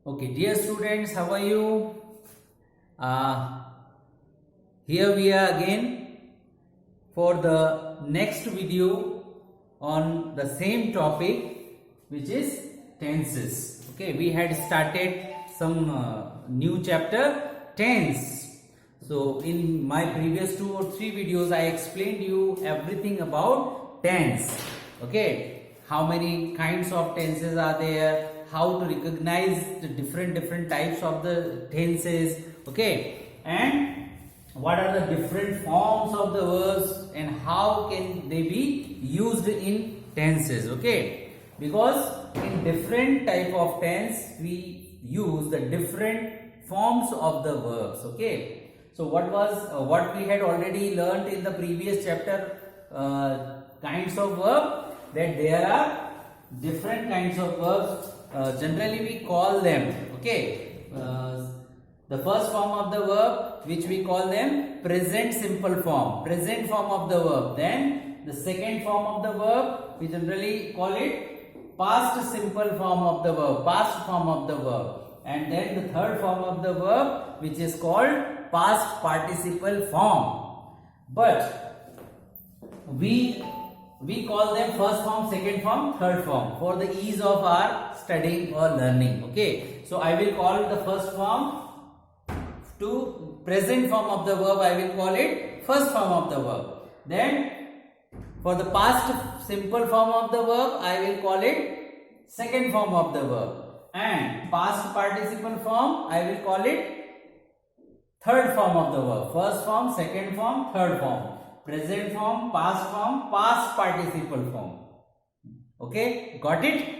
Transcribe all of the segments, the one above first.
Okay, dear students, how are you? Uh, Here we are again for the next video on the same topic, which is tenses. Okay, we had started some new chapter, tense. So in my previous 2 or 3 videos, I explained you everything about tense. Okay, how many kinds of tenses are there, how to recognize the different types of the tenses. Okay, and what are the different forms of the verbs and how can they be used in tenses. Okay, because in different type of tense we use the different forms of the verbs. Okay, so what we had already learned in the previous chapter, kinds of verb, that there are different kinds of verbs. Generally we call them, okay, the first form of the verb, which we call them present simple form, present form of the verb. Then the second form of the verb, we generally call it past simple form of the verb, past form of the verb. And then the third form of the verb, which is called past participle form. But we call them first form, second form, third form for the ease of our studying or learning. Okay, so I will call the first form to present form of the verb, I will call it first form of the verb. Then for the past simple form of the verb, I will call it second form of the verb. And past participle form, I will call it third form of the verb. First form, second form, third form. Present form, past participle form. Okay, got it?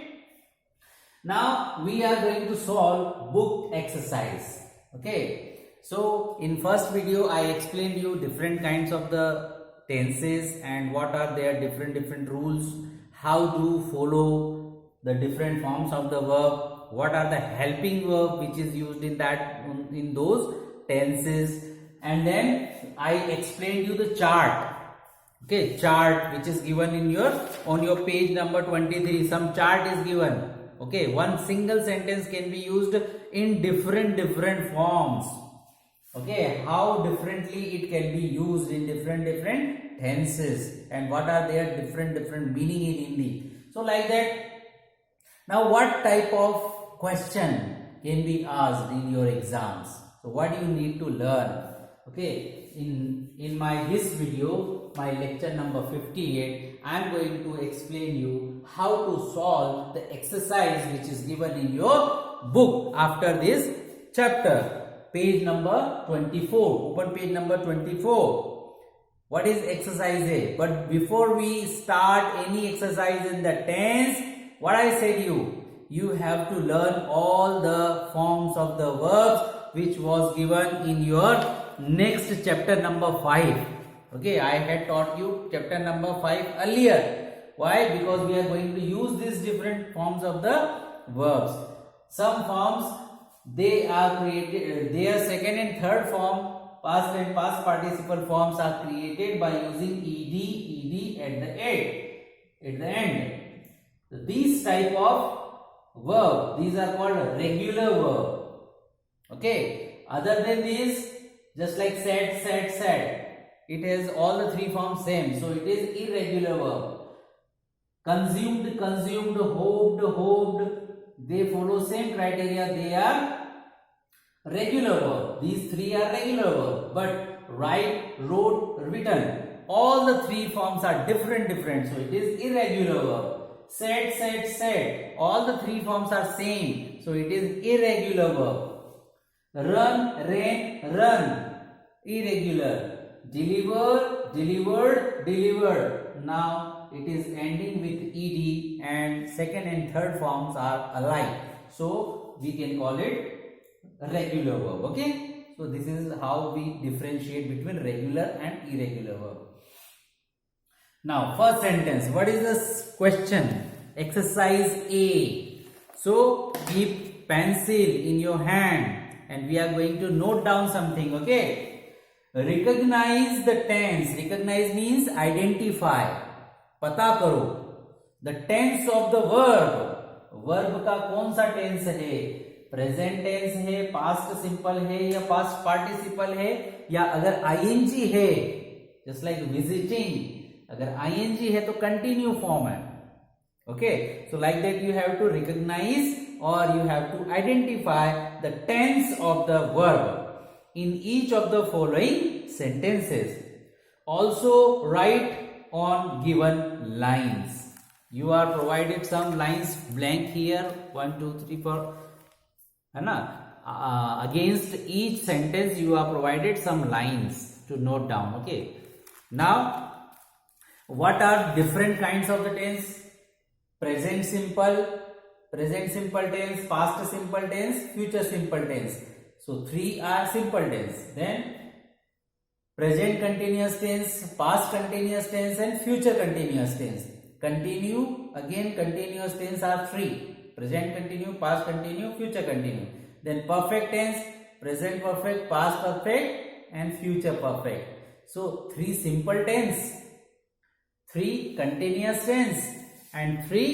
Now we are going to solve book exercise. Okay, so in first video I explained you different kinds of the tenses and what are their different rules, how to follow the different forms of the verb, what are the helping verb which is used in those tenses, and then I explained you the chart. Okay, chart which is given in on your page number 23. Some chart is given. Okay, one single sentence can be used in different forms. Okay, how differently it can be used in different tenses and what are their different meaning in Hindi. So like that. Now what type of question can be asked in your exams? So what you need to learn? Okay, in this video, my lecture number 58, I am going to explain you how to solve the exercise which is given in your book after this chapter. Page number 24. Open page number 24. What is exercise A? But before we start any exercise in the tense, what I said you have to learn all the forms of the verbs which was given in your next chapter number 5. Okay, I had taught you chapter number 5 earlier. Why? Because we are going to use these different forms of the verbs. Some forms, they are created, their second and third form, past and past participle forms are created by using ed at the end. So these type of verb, these are called regular verb. Okay, other than this, just like said, it has all the three forms same, so it is irregular verb. Consumed, hoped, they follow same criteria, they are regular verb. These three are regular verb, but write, wrote, written, all the three forms are different, so it is irregular verb. Said, all the three forms are same, so it is irregular verb. Run, ran, run, irregular. Delivered. Now it is ending with ed and second and third forms are alike, so we can call it regular verb. Okay, so this is how we differentiate between regular and irregular verb. Now first sentence, what is this question? Exercise A. So keep pencil in your hand and we are going to note down something. Okay, recognize the tense. Recognize means identify, पता करो the tense of the verb. Verb का कौन सा tense है? Present tense है, past simple है या past participle है, या अगर आईएनजी है जस्ट लाइक विजिटिंग, अगर आईएनजी है तो कंटिन्यू फॉर्म है. Okay, so like that you have to recognize or you have to identify the tense of the verb in each of the following sentences. Also write on given lines. You are provided some lines blank here, 1 2 3 4, है ना. Against each sentence you are provided some lines to note down. Okay, now what are different kinds of the tense? Present simple tense, past simple tense, future simple tense. So three are simple tense. Then present continuous tense, past continuous tense, and future continuous tense. Continue, again continuous tense are three: present continue, past continue, future continue. Then perfect tense, present perfect, past perfect, and future perfect. So three simple tense, three continuous tense, and three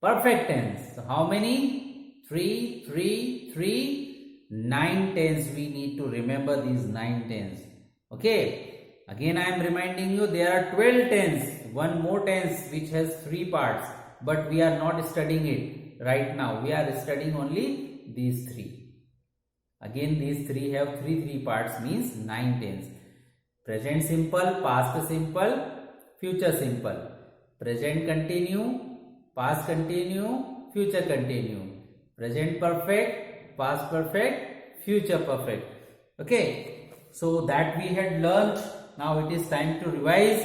perfect tense. So how many? 3 9 tense. We need to remember these 9 tense. Okay, again I am reminding you there are 12 tense, one more tense which has 3 parts, but we are not studying it right now. We are studying only these 3. Again these 3 have 3 parts, means 9 tense: present simple, past simple, future simple, present continue, past continue, future continue, present perfect, past perfect, future perfect. Okay, so that we had learnt. Now it is time to revise.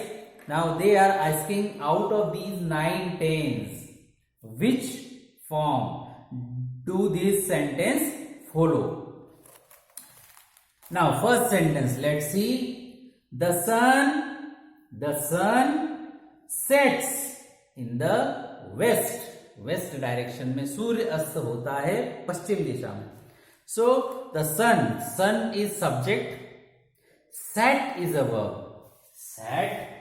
Now they are asking, out of these 9 tense, which form do this sentence follow? Now first sentence, let's see. The sun sets in the west. West direction में सूर्य अस्त होता है पश्चिम दिशा में. So the sun is subject, set is a verb. Set.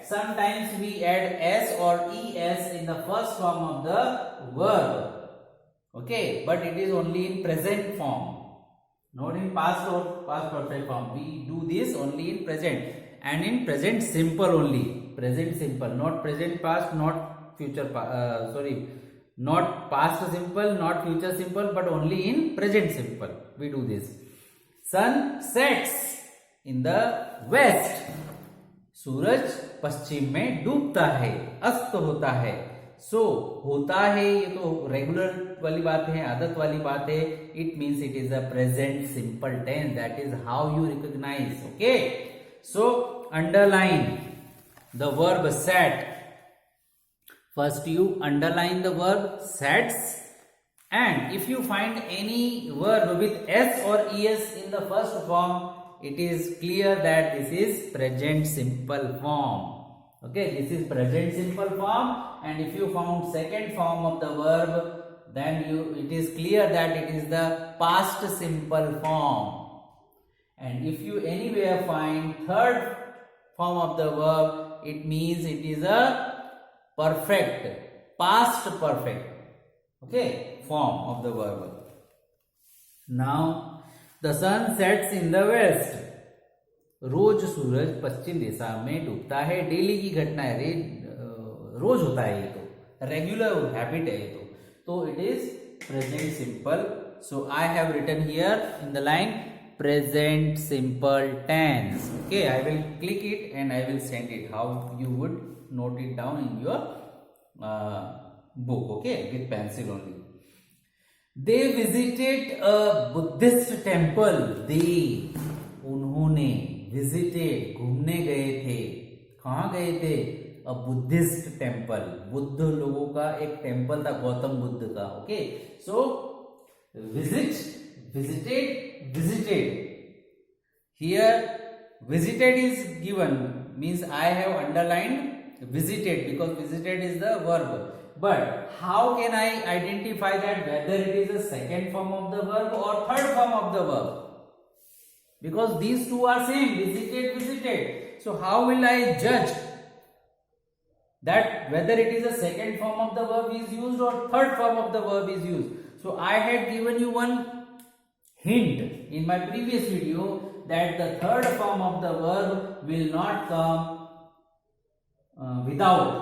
Sometimes we add s or es in the first form of the verb. Okay, but it is only in present form, not in past or past perfect form. We do this only in present, and in present simple only. Present simple, not present past, not future not past simple, not future simple, but only in present simple we do this. Sun sets in the west. सूरज पश्चिम में डूबता है, अस्त होता है. सो होता है, ये तो रेगुलर वाली बात है, आदत वाली बात है. It means it is a present simple tense. That is how you recognise. Okay, so underline the verb set. First you underline the verb sets, and if you find any verb with s or es in the first form, it is clear that this is present simple form. Okay, this is present simple form, and if you found second form of the verb, then it is clear that it is the past simple form. And if you anywhere find third form of the verb, it means it is a perfect, past perfect, okay, form of the verb. Now the sun sets in the west. रोज सूरज पश्चिम दिशा में डूबता है. Daily की घटना है, रोज होता है, ये तो रेगुलर हैबिट है, ये तो it is present simple. So I have written here in the line present simple tense. Okay, I will click it and I will send it. How you would note it down in your book. Okay, with pencil only. They visited a Buddhist temple. उन्होंने visited, घूमने गए थे. कहाँ गए थे? A Buddhist temple. Buddha लोगों का एक टेम्पल था, गौतम बुद्ध का. Okay, so visited. Here visited is given, means I have underlined visited because visited is the verb. But how can I identify that whether it is the second form of the verb or third form of the verb? Because these two are same, visited. So how will I judge that whether it is a second form of the verb is used or third form of the verb is used. So I had given you one hint in my previous video that the third form of the verb will not come without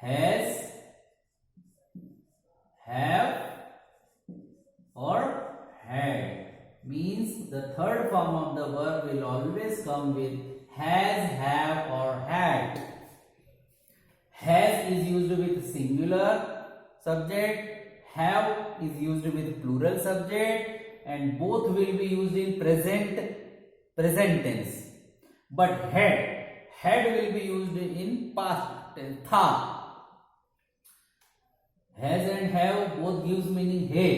has, have or had. Means the third form of the verb will always come with has, have or had. Has is used with singular subject, have is used with plural subject, and both will be used in present tense. But had will be used in past tense, tha. Has and have both gives meaning he,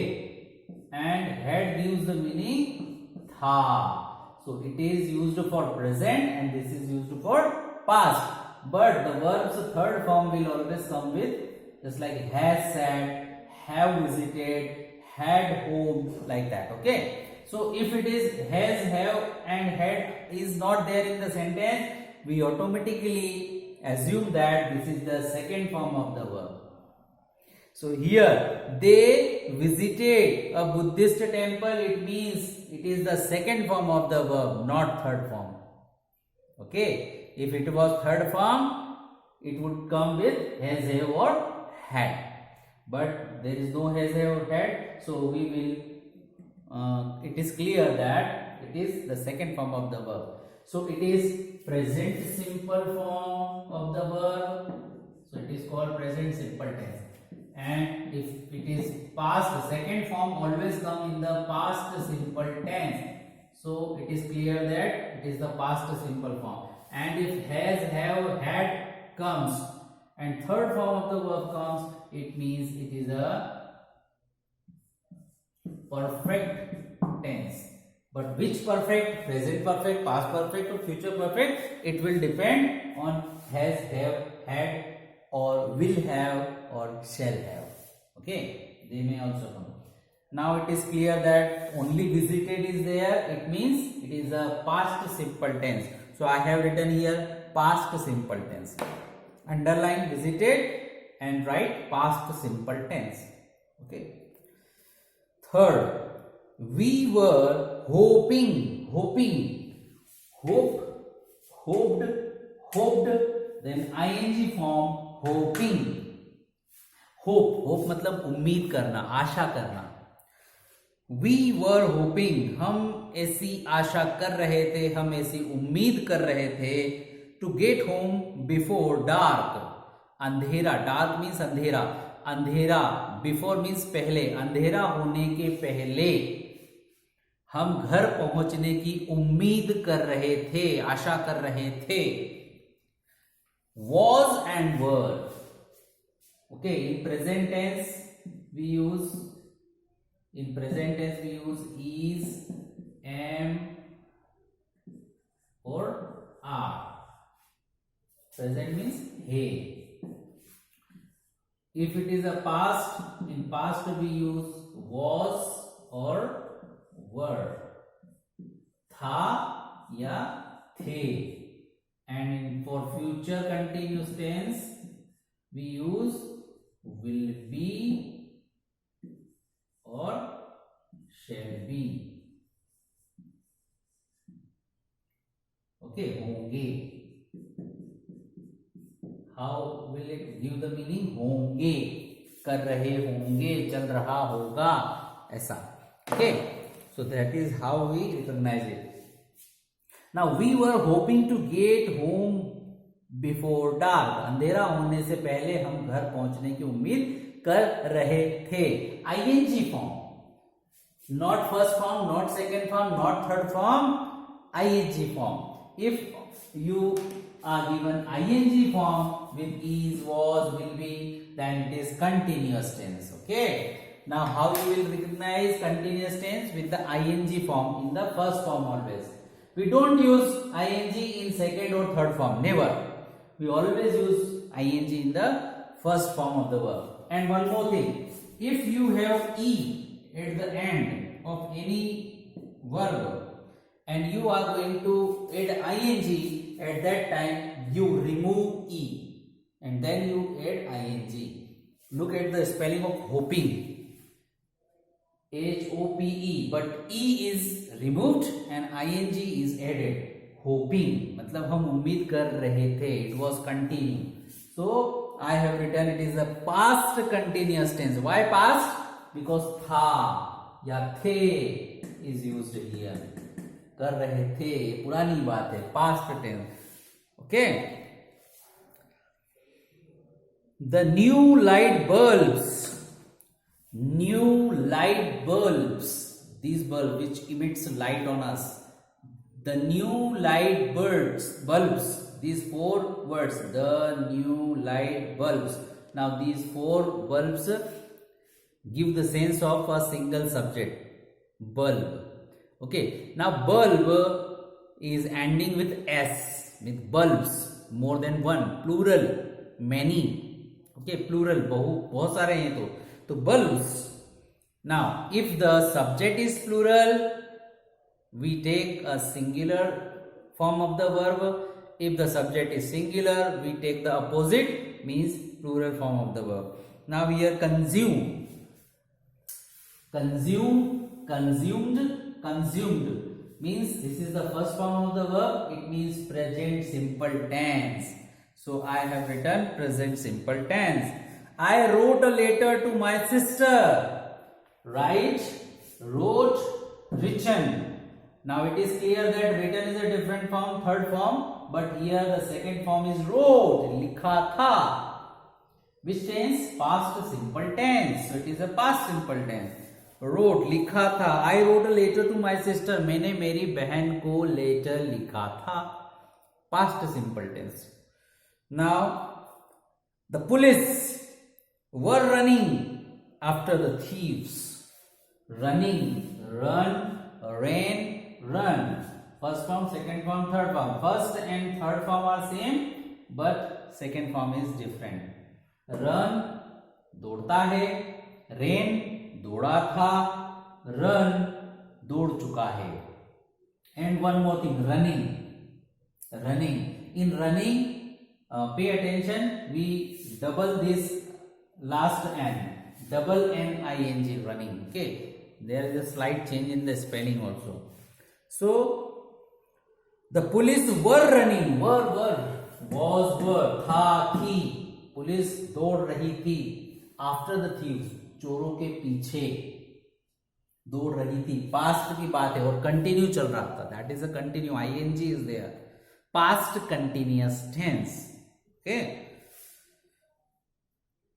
and had gives the meaning tha. So it is used for present and this is used for past. But the verb's third form will always come with just like has sat, have visited, had home, like that. Okay. So if it is has, have and had is not there in the sentence, we automatically assume that this is the second form of the verb. So here they visited a Buddhist temple, it means it is the second form of the verb, not third form. Okay. If it was third form, it would come with has, have or had. But there is no has, have or had, so we will, it is clear that it is the second form of the verb. So it is present simple form of the verb. So it is called present simple tense. And if it is past, the second form always come in the past simple tense. So it is clear that it is the past simple form. And if has, have, had comes and third form of the verb comes, it means it is a perfect tense. But which perfect? Present perfect, past perfect or future perfect? It will depend on has, have, had or will have or shall have. Okay, they may also come. Now it is clear that only visited is there. It means it is a past simple tense. So I have written here past simple tense. Underline visited and write past simple tense. Okay. Third, we were hoping, hope, hoped, then ing form hoping. Hope मतलब उम्मीद करना, आशा करना. We were hoping, हम ऐसी आशा कर रहे थे, हम ऐसी उम्मीद कर रहे थे to get home before dark. अंधेरा, dark means अंधेरा, अंधेरा before means पहले, अंधेरा होने के पहले हम घर पहुंचने की उम्मीद कर रहे थे, आशा कर रहे थे. Was and were. Okay, in present tense we use is, am or are. Present means he. If it is a past, in past we use was or were, tha ya the. And for future continuous tense we use will be or shall be. Okay, होंगे. How will it give the meaning? होंगे, कर रहे होंगे, चल रहा होगा, ऐसा. Okay, so that is how we recognize it. Now we were hoping to get home before dark. अंधेरा होने से पहले हम घर पहुंचने की उम्मीद कर रहे थे. ing form, not first form, not second form, not third form, ing form. If you are given ing form with is, was, will be, then it is continuous tense. Okay. Now how you will recognize continuous tense? With the ing form in the first form always. We don't use ing in second or third form. Never. We always use ing in the first form of the verb. And one more thing. If you have e at the end of any verb and you are going to add ing, at that time you remove e. and then you add ing. Look at the spelling of hoping. HOPE, but E is removed and ing is added. Hoping, मतलब हम उम्मीद कर रहे थे. It was continue. So I have written it is a past continuous tense. Why past? Because था या थे is used here. कर रहे थे, पुरानी बात है, past tense. Okay. The new light bulbs. New light bulbs, these bulbs which emits light on us, the new light bulbs, these four words, the new light bulbs. Now these four bulbs give the sense of a single subject, bulb. Okay, now bulb is ending with s, with bulbs, more than one, plural, many. Okay, plural, बहुत सारे हैं तो bulbs. Now if the subject is plural, we take a singular form of the verb. If the subject is singular, we take the opposite, means plural form of the verb. Now here consume, consumed means this is the first form of the verb. It means present simple tense. So I have written present simple tense. I wrote a letter to my sister. Write, wrote, written. Now it is clear that written is a different form, third form, but here the second form is wrote, likha tha. Which tense? Past simple tense. So it is a past simple tense. Wrote, likha tha. I wrote a letter to my sister. मैंने मेरी बहन को letter लिखा था. Past simple tense. Now the police were running after the thieves. Running, run, ran, run. First form, second form, third form. First and third form are same, but second form is different. Run, दौड़ता है. Ran, दौड़ा था. Run, दौड़ चुका है. And one more thing, running. Running. In running, pay attention, we double this last n, double ning, running. Okay, there is a slight change in the spelling also. So the police were running, was, were, था, थी. Police दौड़ रही थी. After the thieves, चोरों के पीछे दौड़ रही थी. पास्ट की बात है और कंटिन्यू चल रहा था. That is a continue, ing is there. Past continuous tense. Okay.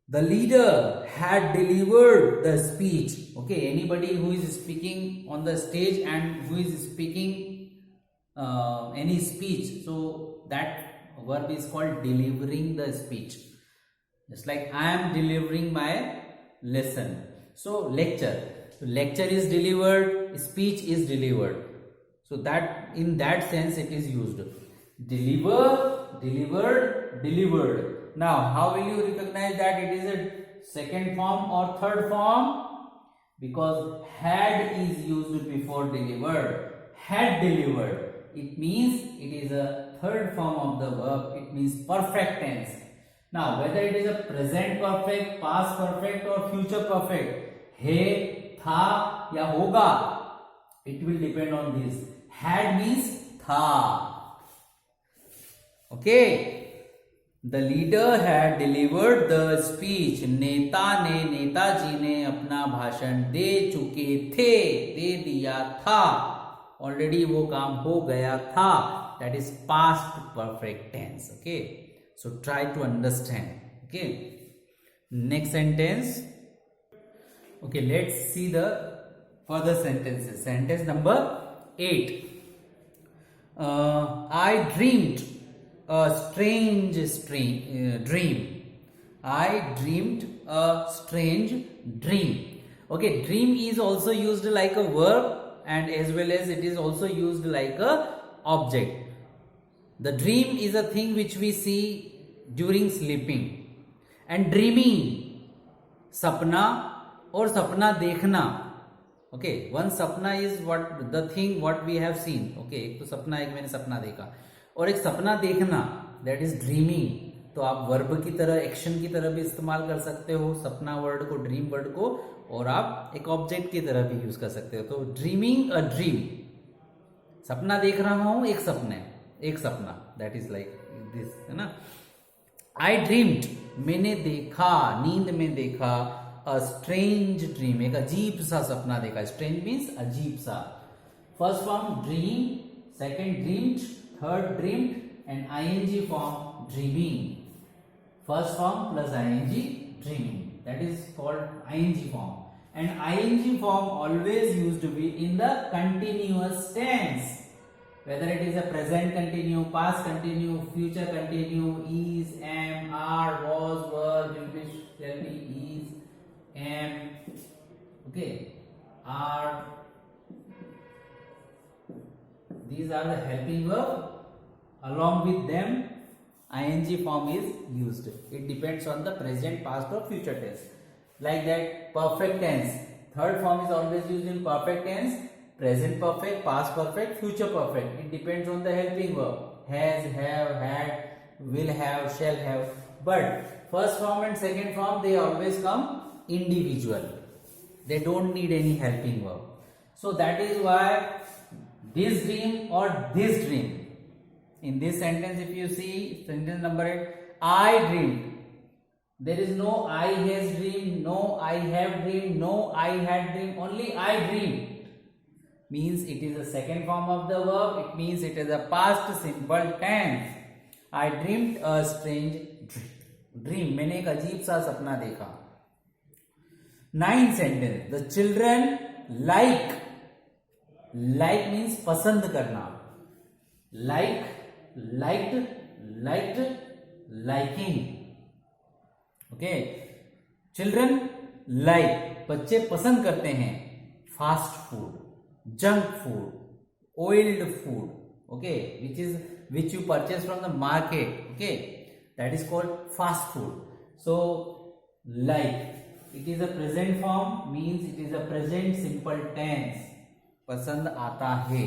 The leader had delivered the speech. Okay, anybody who is speaking on the stage and who is speaking any speech, so that verb is called delivering the speech. Just like I am delivering my lesson. So lecture. So lecture is delivered, speech is delivered. So that in that sense it is used. Deliver, delivered, delivered. Now, how will you recognize that it is a second form or third form? Because had is used before delivered. Had delivered. It means it is a third form of the verb. It means perfect tense. Now, whether it is a present perfect, past perfect or future perfect, है, था या होगा, it will depend on this. Had means था. Okay. The leader had delivered the speech. Netaji ने अपना भाषण दे चुके थे. दे दिया था. Already वो काम हो गया था. That is past perfect tense. Okay. So try to understand. Okay. Next sentence. Okay, let's see the further sentences. Sentence number 8. I dreamed a strange dream. I dreamed a strange dream. Okay, dream is also used like a verb and as well as it is also used like a object. The dream is a thing which we see during sleeping, and dreaming sapna or sapna dekhna. Okay, one sapna is what the thing what we have seen. Okay, एक तो सपना, एक मैंने सपना देखा, और एक सपना देखना, that is dreaming. तो आप वर्ब की तरह, एक्शन की तरह भी इस्तेमाल कर सकते हो सपना वर्ड को, ड्रीम वर्ड को, और आप एक ऑब्जेक्ट की तरह भी यूज कर सकते हो। तो ड्रीमिंग अ ड्रीम, सपना देख रहा हूं, एक सपना, दैट इज लाइक दिस, है ना। आई ड्रीम्ड, मैंने देखा, नींद में देखा, अ स्ट्रेंज ड्रीम, एक अजीब सा सपना देखा। स्ट्रेंज मीन्स अजीब सा। First form dream, second dreamed, third dreamed, and ing form dreaming. First form plus ing dreaming, that is called ing form. And ing form always used to be in the continuous tense, whether it is a present continue, past continue, future continue, is, am, are, was, were, will be, shall be, is, am, okay, are, these are the helping verb. Along with them, ing form is used. It depends on the present, past or future tense. Like that, perfect tense. Third form is always used in perfect tense. Present perfect, past perfect, future perfect. It depends on the helping verb. Has, have, had, will have, shall have. But first form and second form, they always come individual. They don't need any helping verb. So that is why this dream or this dream. In this sentence, if you see sentence number 8, I dreamed. There is no I has dreamed, no I have dreamed, no I had dreamed, only I dreamed. Means it is a second form of the verb. It means it is a past simple tense. I dreamed a strange dream. मैंने एक अजीब सा सपना देखा. 9th sentence. The children like. Like means पसंद करना. Like, liked, liked, liking. Okay. Children like, बच्चे पसंद करते हैं fast food, junk food, oiled food, okay, which you purchase from the market, okay, that is called fast food. So like, it is a present form, means it is a present simple tense. पसंद आता है.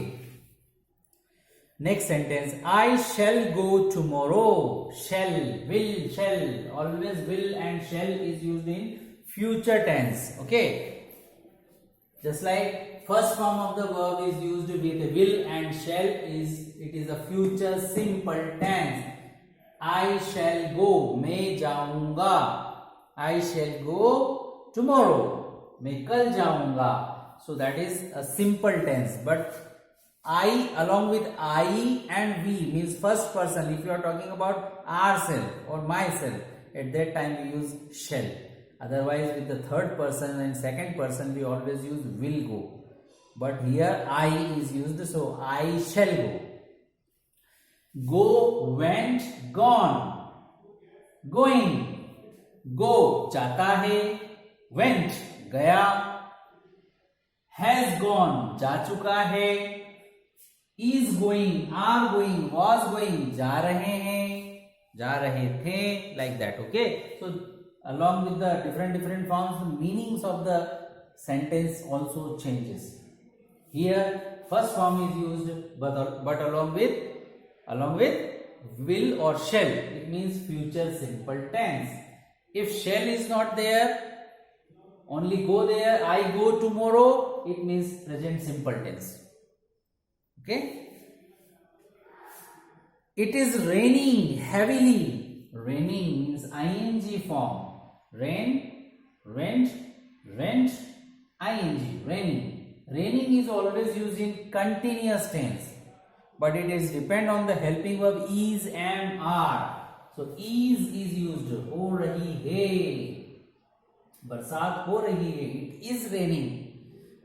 Next sentence, I shall go tomorrow. Shall, will, shall, always will and shall is used in future tense. Okay, just like first form of the verb is used with will and shall, it is a future simple tense. I shall go, मैं जाऊंगा. I shall go tomorrow, मैं कल जाऊंगा. So that is a simple tense. But I along with I and we means first person. If you are talking about ourselves or myself, at that time we use shall. Otherwise with the third person and second person we always use will go. But here I is used, so I shall go. Go, went, gone. Going, go जाता है, went गया, has gone जा चुका है, is going, are going, was going जा रहे हैं, जा रहे थे, like that. Okay, so along with the different forms, the meanings of the sentence also changes. Here first form is used, but along with will or shall, it means future simple tense. If shall is not there, only go there, I go tomorrow, it means present simple tense. Okay, it is raining heavily. Raining means ing form. Rain, rent, rent, ing, raining. Raining is always used in continuous tense, but it is depend on the helping verb is, am, are. So is used. हो रही है, बरसात हो रही है. It is raining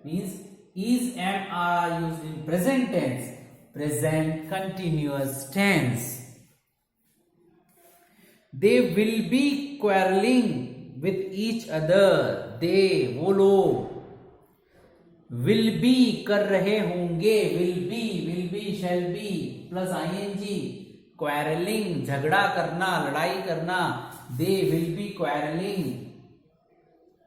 means is, am, are used in present tense, present continuous tense. They will be quarreling with each other. They, वो लोग will be कर रहे होंगे. will be, shall be plus ing. quarreling झगड़ा करना, लड़ाई करना. They will be quarreling.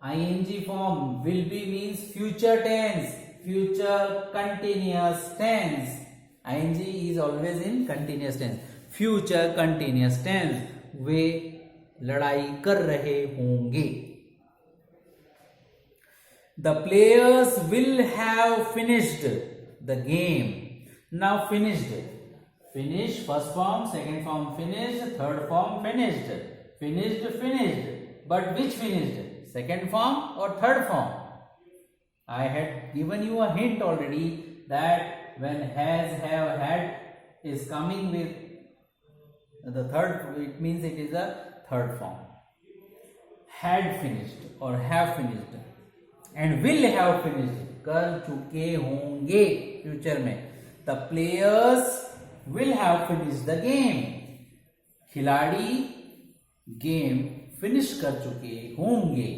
ing form will be means future tense, future continuous tense. ing is always in continuous tense, future continuous tense. वे लड़ाई कर रहे होंगे. The players will have finished the game. Now finished. Finish, first form, second form finished, third form finished. Finished, finished. But which finished? Second form or third form? I had given you a hint already that when has, have, had is coming with the third, it means it is a third form. Had finished or have finished and will have finished. कर चुके होंगे future में. The players will have finished the game. खिलाड़ी game finish कर चुके होंगे.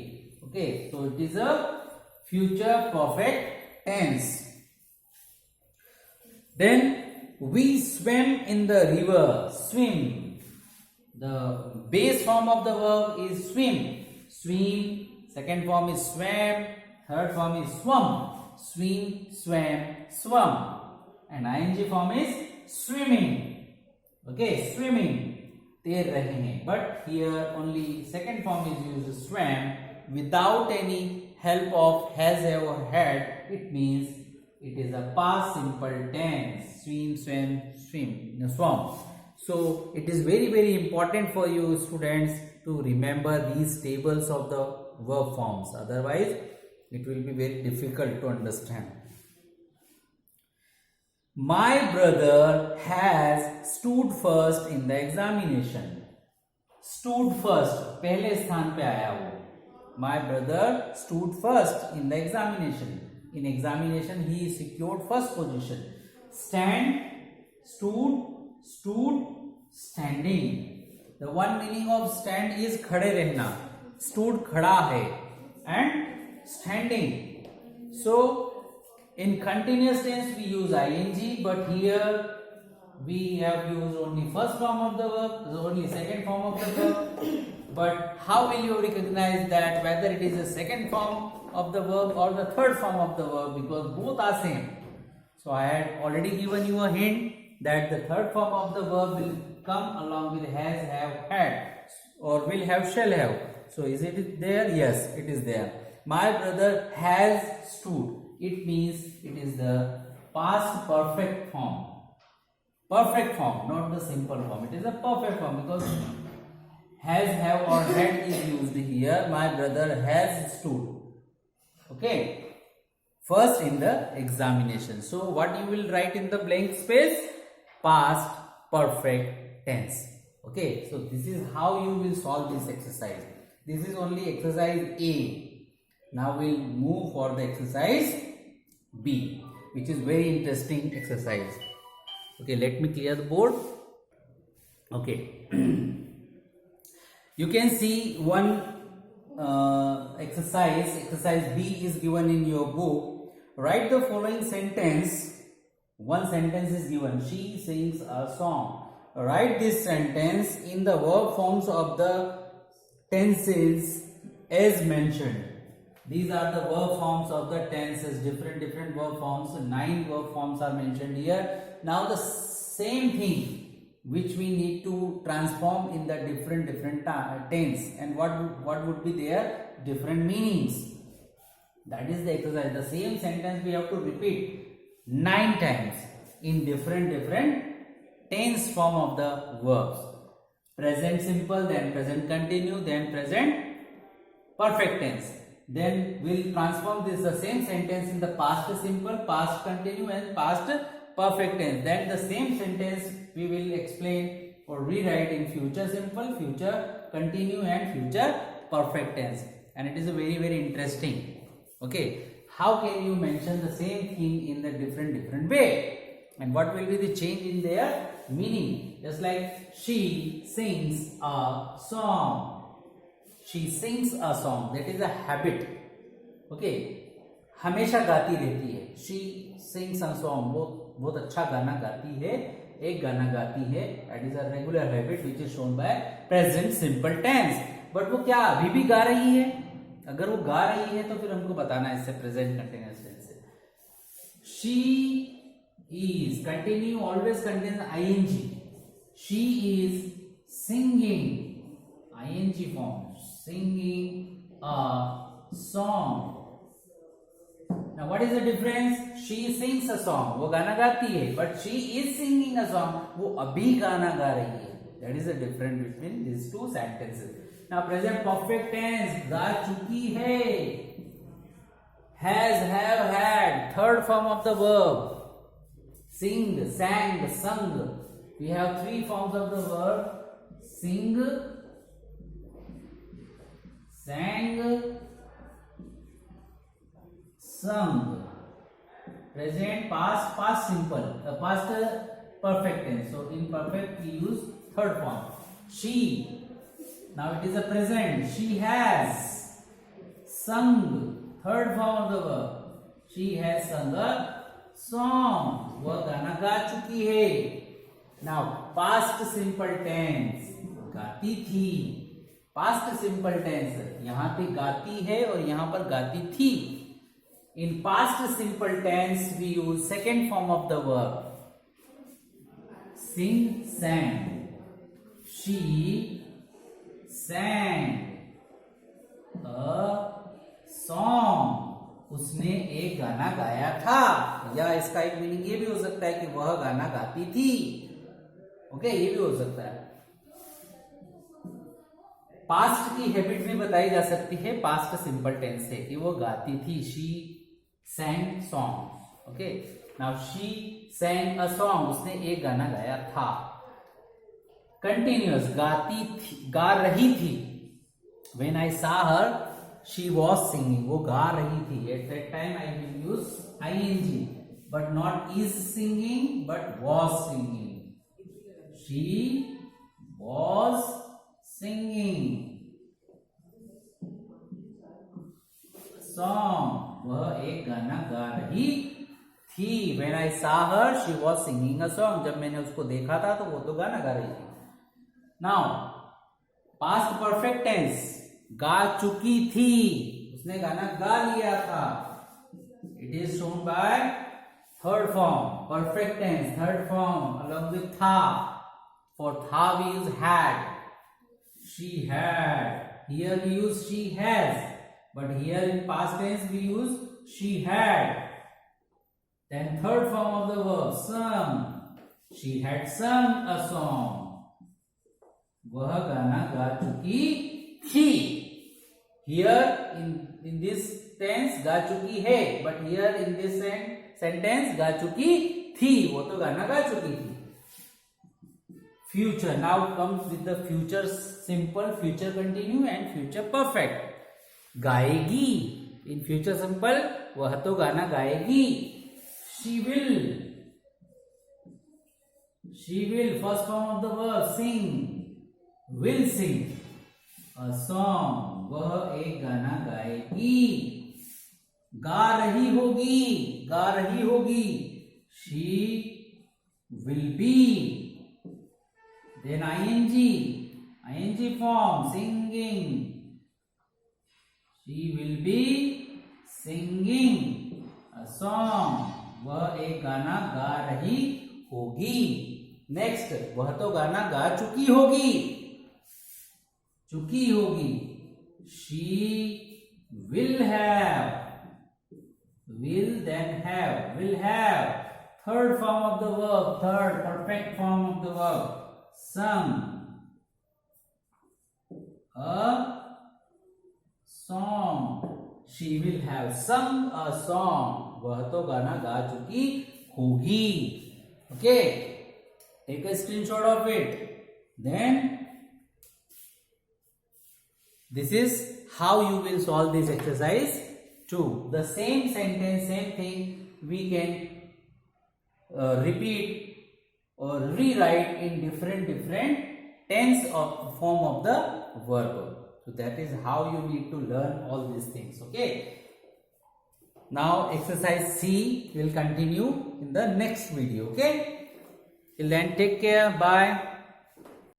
Okay, so it is a future perfect tense. Then we swam in the river. Swim. The base form of the verb is swim. Swim. Second form is swam. Third form is swum. Swim, swam, swum. And ing form is swimming. Okay, swimming. तैर रहे हैं. But here only second form is used, swam, without any help of has, have or had. It means it is a past simple tense. Swim, swam, swim, swam. So it is very, very important for you students to remember these tables of the verb forms. Otherwise, it will be very difficult to understand. My brother has stood first in the examination. Stood first, पहले स्थान पे आया वो. My brother stood first in the examination. In examination, he secured first position. Stand, stood, stood, standing. The one meaning of stand is खड़े रहना. Stood खड़ा है and standing. So in continuous tense we use ing, but here we have used only first form of the verb, only second form of the verb. But how will you recognize that whether it is the second form of the verb or the third form of the verb, because both are same. So I had already given you a hint that the third form of the verb will come along with has, have, had, or will have, shall have. So is it there? Yes, it is there. My brother has stood. It means it is the past perfect form. Perfect form, not the simple form. It is a perfect form because has, have or had is used here. My brother has stood. Okay. First in the examination. So what you will write in the blank space? Past perfect tense. Okay. So this is how you will solve this exercise. This is only exercise A. Now we'll move for the exercise B, which is very interesting exercise. Okay, let me clear the board. Okay. You can see one exercise B is given in your book. Write the following sentence. One sentence is given. She sings a song. Write this sentence in the verb forms of the tenses as mentioned. These are the verb forms of the tenses, different verb forms. 9 verb forms are mentioned here. Now the same thing which we need to transform in the different tense, and what would be their different meanings. That is the exercise. The same sentence we have to repeat 9 times in different tense form of the verbs. Present simple, then present continue, then present perfect tense. Then we'll transform this the same sentence in the past simple, past continue and past perfect tense. Then the same sentence we will explain or rewrite in future simple, future continue and future perfect tense. And it is a very interesting. Okay, how can you mention the same thing in the different way? And what will be the change in their meaning? Just like she sings a song. She sings a song. That is a habit. Okay, हमेशा गाती रहती है. She sings a song. बहुत अच्छा गाना गाती है. एक गाना गाती है. That is a regular habit which is shown by present simple tense. But वो क्या अभी भी गा रही है? अगर वो गा रही है तो फिर हमको बताना है इससे present continuous tense से. She is continue always contains ing. She is singing ing form, singing a song. Now what is the difference? She sings a song, वो गाना गाती है, but she is singing a song, वो अभी गाना गा रही है. That is the difference between these two sentences. Now present perfect tense, गा चुकी है. Has, have, had, third form of the verb. Sing, sang, sung. We have three forms of the verb. Sing, sang, sung. Present, past, past simple, past perfect tense. So in perfect we use third form. She. Now it is a present. She has sung. Third form of the verb. She has sung a song. वह गाना गा चुकी है. Now past simple tense, गाती थी. Past simple tense, यहाँ पे गाती है और यहाँ पर गाती थी. In past simple tense we use second form of the verb. Sing, sang. She sang a song. उसने एक गाना गाया था. या इसका एक मीनिंग ये भी हो सकता है कि वह गाना गाती थी. ओके, ये भी हो सकता है. पास्ट की हैबिट में बताई जा सकती है पास्ट सिंपल टेंस से कि वो गाती थी. She sang songs. Okay, now she sang a song. उसने एक गाना गाया था. कंटिन्यूअस, गाती थी, गा रही थी. When I saw her, she was singing. वो गा रही थी. At that time I will use ing, but not is singing, but was singing. She was singing song. वह एक गाना गा रही थी. When I saw her, she was singing a song. जब मैंने उसको देखा था तो वो तो गाना गा रही थी. Now past perfect tense, गा चुकी थी. उसने गाना गा लिया था. It is shown by third form, perfect tense, third form along with tha. For tha we use had. She had. Here we use she has. But here in past tense we use she had. Then third form of the verb, sung. She had sung a song. वह गाना गा चुकी थी. Here in this tense गा चुकी है, but here in this sentence गा चुकी थी. वो तो गाना गा चुकी थी. Future now comes with the future simple, future continue and future perfect. गाएगी. In future simple वह तो गाना गाएगी. She will. She will, first form of the verb, sing. Will sing a song. वह एक गाना गाएगी. गा रही होगी. गा रही होगी. She will be. Then ing form, singing. She will be singing a song. वह एक गाना गा रही होगी. नेक्स्ट, वह तो गाना गा चुकी होगी. चुकी होगी. She will have. Will, then have. Will have. Third form of the verb. Third perfect form of the verb. Sung a song. She will have sung a song. वह तो गाना गा चुकी होगी. Okay. Take a screenshot of it. Then this is how you will solve this exercise 2. The same sentence, same thing we can repeat or rewrite in different tense of form of the verb. So that is how you need to learn all these things. Okay. Now exercise C will continue in the next video. Okay. Till then, take care. Bye.